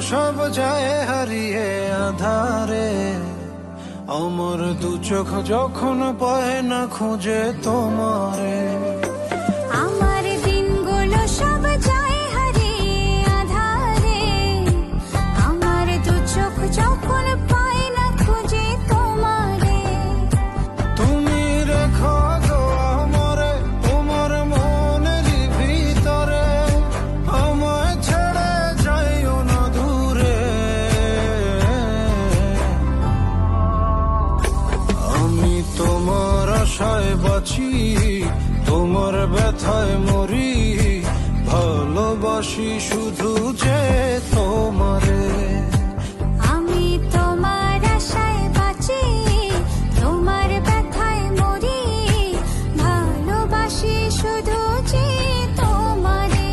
সব যায় হারিয়ে আধারে, আমার দু চোখ যখন পায় না খুঁজে তোমারে। আমার দিনগুলো সব যায় হারিয়ে আঁধারে, আমার দু চোখ যখন পায় না খুঁজে তোমারে। তুমি রেখো গো আমারে তোমার মনের ভিতরে, আমায় ছেড়ে যাইও না দূরে। আমি তোমার আশায় বাঁচি, তোমার ব্যথায় মরি, ভালোবাসি শুধু যে তোমারে। আমি তোমার আশায় বাঁচি, তোমার ব্যথায় মরি, ভালোবাসি শুধু যে তোমারে।